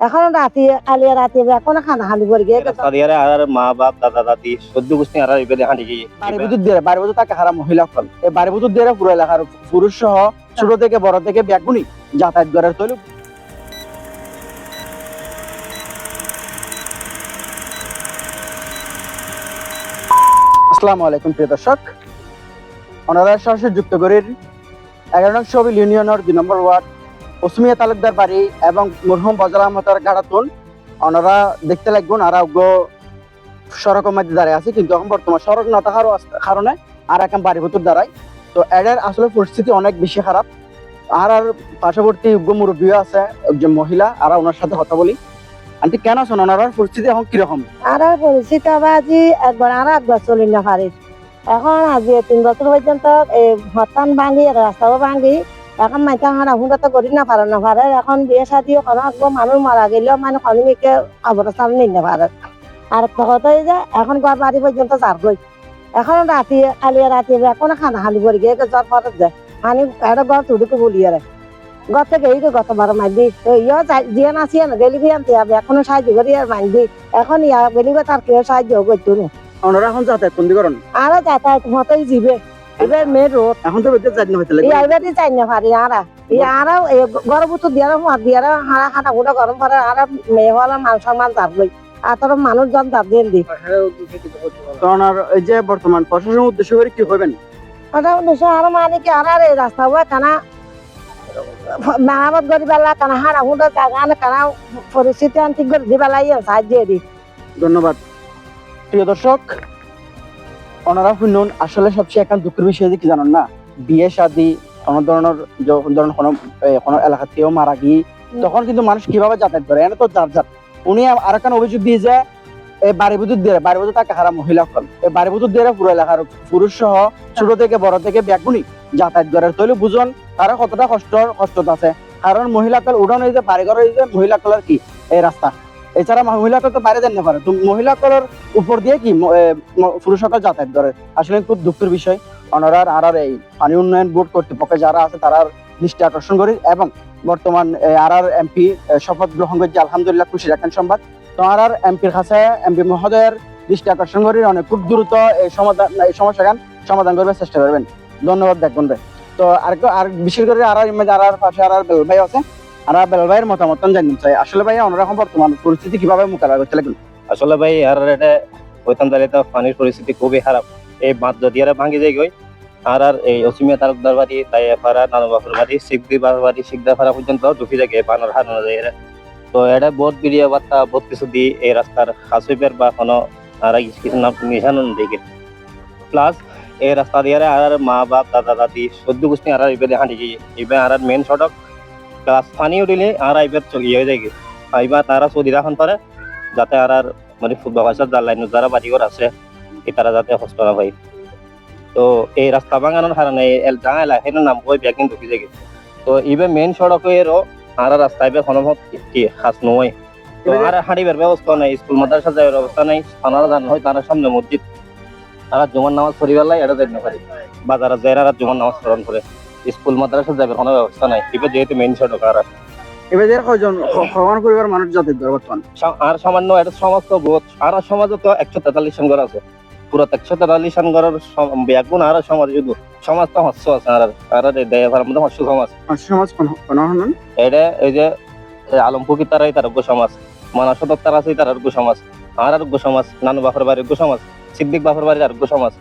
এখন রাতে আলিয়া রাতে এখন খানা খালি করে গিয়ে সাদিয়ারে আর মা বাপ দাদা দাদি সদ্য গোষ্ঠী আর ইবেদে হাঁটি গিয়ে বাড়ি বুঝুর তাকে হারা মহিলা ফল এই বাড়ি বুঝুর দিয়ে পুরো এলাকার পুরুষ সহ ছোট থেকে বড় থেকে ব্যাগুনি যাতায়াত করার তৈরি। আসসালামু আলাইকুম প্রিয় দর্শক, ওনারা সরাসরি যুক্তগড়ির 11 নং সবিল ইউনিয়নের 2 নম্বর ওয়ার্ড ওসমিয়া তালুকদার বাড়ি এবং মরহুম বজল আহমদের গাড়াতুন ওনারা দেখতে লাগবেন। আর সড়কের মধ্যে দাঁড়িয়ে আছে, কিন্তু এখন বর্তমান সড়ক না থাকার কারণে আর এখন বাড়ি ভুতুর দাঁড়ায়। তো এদের আসলে পরিস্থিতি অনেক বেশি খারাপ। আর পার্শ্ববর্তী মুরব্বীও আছে একজন মহিলা, আর ওনার সাথে কথা বলি। আন্টি কেন আছেন? ওনার পরিস্থিতি এখন কিরকম? আর পরিস্থিতি আজি একবার চলি না পারি। এখন আজি 3 বছর পর্যন্ত এই হতান ভাঙি রাস্তাও ভাঙি এখন মাইতা হারা হুঁড়া তো করি না পারে। এখন বিয়ে শাদিও কোনো মানুষ মারা গেলেও মানে খনিমিকে অবস্থান নিতে না পারে। আর কথা যে এখন ঘর বাড়ি পর্যন্ত চার গই এখন রাতে আলিয়া রাতে এখন খানা খালি করে গিয়ে জ্বর পরে যায় মানে একটা ঘর তুড়িকে বলিয়ে রে ঘর থেকে এই গত বারো মাইদি ইয়ে জিয়া নাচিয়ে না গেলি আনতে হবে এখনো সাহায্য করি আর মাইদি এখন ইয়া গেলিবে তার কেউ সাহায্য করতো না। ওনারা এখন যাতায়াত কোন করেন? আরো যাতায়াত মতোই যাবে এবার মেয়ের রোড এখন তো বেঁচে যাই না হইতে লাগে। এইবারই চাই না পারি আরো গরম তো দিয়ে হারা হাঁটা ফুটা গরম পরে আর মেয়ে হলাম মান সম্মান যাবই আর তোর মানুষজন যাব দিয়ে দি তো ওনার এই যে বর্তমান প্রশাসনের উদ্দেশ্য করে কি হবেন? ওটা উদ্দেশ্য আরো মানে কি আর এই রাস্তা হয় কানা মেরামত করি পেলা কানা হাঁটা ফুটা জায়গা কানা পরিস্থিতি ঠিক করে দি পেলাই সাহায্য দি। ধন্যবাদ প্রিয় দর্শক, ওনারা শুনুন। আসলে সবচেয়ে এখন দুঃখের বিষয় যে কি জানেন না, বিয়ে শাদী কোনো ধরনের কোনো এলাকা থেকেও মারা গিয়ে তখন কিন্তু মানুষ কিভাবে যাতায়াত করে এনে তো যার উনি আর একটা অভিযোগ দিয়ে যে এই বাড়ি বুধুর তাকে হারা মহিলা ফল এই বাড়ি বুধুর দিয়ে পুরো এলাকার পুরুষ সহ ছোট থেকে বড় থেকে ব্যাগুনি যাতায়াত করে তৈরি বুঝুন তারা কতটা কষ্ট আছে। কারণ মহিলা কল উড়ান এই যে বাড়ি ঘর এই যে মহিলা কলের কি এই রাস্তা, এছাড়া মহিলা কল তো বাইরে যেতে পারে, তো মহিলা কলের উপর দিয়ে কি পুরুষ সকল যাতায়াত করে। আসলে খুব দুঃখের বিষয়। ওনারা আর এই পানি উন্নয়ন বোর্ড কর্তৃপক্ষ যারা আছে তারা দৃষ্টি আকর্ষণ করি এবং বর্তমান আর এমপি শপথ গ্রহণ করছে, আলহামদুলিল্লাহ খুশি রাখেন সংবাদ। তো আর এমপির কাছে এমপি মহোদয়ের দৃষ্টি আকর্ষণ করি অনেক খুব দ্রুত এই সমস্যা সমাধান করবার চেষ্টা করবেন। ধন্যবাদ দেখবেন রে। তো আর বিশেষ করে আর পাশে আর বেলাল ভাই আছে, আর বেলাল ভাইয়ের মতামত জানতে চাই। আসলে ভাই ওনারা এখন বর্তমান পরিস্থিতি কিভাবে মোকাবেলা করতে লাগবেন? আসলে ভাই আর এটা ওইখান দাঁড়িয়ে পানির পরিস্থিতি খুবই খারাপ। এই বাঁধ যদি আর ভাঙি যায় গই আর এই ওসমিয়া তালুকদার বাড়ি তাই পাড়া নানুবাপুর বাড়ি শিকদার পাড়া পর্যন্ত ঢুকি যায় বানর হারানো যায়। তো এটা বহুত ভিডিও বার্তা বহুত কিছু দিয়ে এই রাস্তার হাসুইপের বা কোনো আর কিছু নাম নিশানো দিকে প্লাস এই রাস্তা দিয়ে আর মা বাপ দাদা দাদি সদ্য গোষ্ঠী আর ইবেদে হাঁটি গিয়ে এবার আর মেন সড়ক প্লাস পানি উঠিলে আর ইবেদ ইয়ে হয়ে যায় এবার তারা সৌদি রাখন পারে যাতে আর মানে ফুটবল ভাষার যার লাইন যারা বাড়িঘর আছে তারা যাতে কষ্ট না পাই। তো এই রাস্তা ভাঙানোর কারণে জানা এলাকার নাম কই ব্যাগিং ঢুকি যায়। তো এবার মেন সড়কেরও আর রাস্তা এবার কোনো কি খাস নয়। তো আর হাঁটিবার ব্যবস্থা নাই, স্কুল মাদ্রাসা যাওয়ার অবস্থা নাই। তারা জানা হয় তারা সামনে মসজিদ তারা জুমার নামাজ পড়িবার লাই এটা যেতে পারে, বাজারে যায় আর জুমার নামাজ স্মরণ করে, স্কুল মাদ্রাসা যাবে কোনো ব্যবস্থা নাই। এবার যেহেতু মেন সড়ক আর এবার কয়জন ভগবান পরিবার মানুষ যাতায়াত করে বর্তমান আর সামান্য এটা সমস্ত বোধ আর সমাজে তো 143 ঘর আছে, পুরো 143 ঘরের ব্যাগুন আর সমাজ শুধু সমাজ তো হস্য আছে আর দেয়ার মধ্যে হস্য সমাজ এটা এই যে আলমপুকি তারাই তার সমাজ, মানসদক তারা আছে তার সমাজ, আর আরোগ্য সমাজ, নানু বাপের বাড়ির আরোগ্য সমাজ, সিদ্দিক বাপের বাড়ির আরোগ্য সমাজ,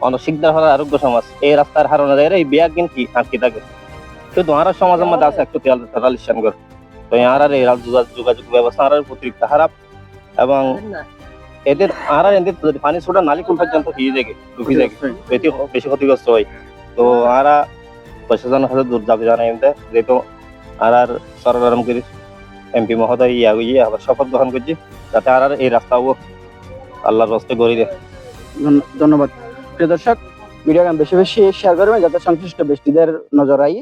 অনশিকদার হওয়ার আরোগ্য সমাজ। এই রাস্তার হারানো যায় এই ব্যাগিন কি আটকে থাকে শুধু আর সমাজের মধ্যে আছে 143 ঘর। তো আর এই যোগাযোগ ব্যবস্থা আর অতিরিক্ত খারাপ এবং এদের আর এদের যদি পানি ছোটা নালিকুল পর্যন্ত ঢুকি যায় বেশি ক্ষতিগ্রস্ত হয়। তো আর প্রশাসনের সাথে দূর যাবে জানাই যেহেতু আর সরকার করি এমপি মহোদয় ইয়ে আবার শপথ গ্রহণ করছি যাতে আর এই রাস্তাও আল্লাহর রাস্তে গড়ি দেয়। ধন্যবাদ প্রিয় দর্শক, ভিডিও বেশি শেয়ার করবেন যাতে সংশ্লিষ্ট ব্যক্তিদের নজর আই।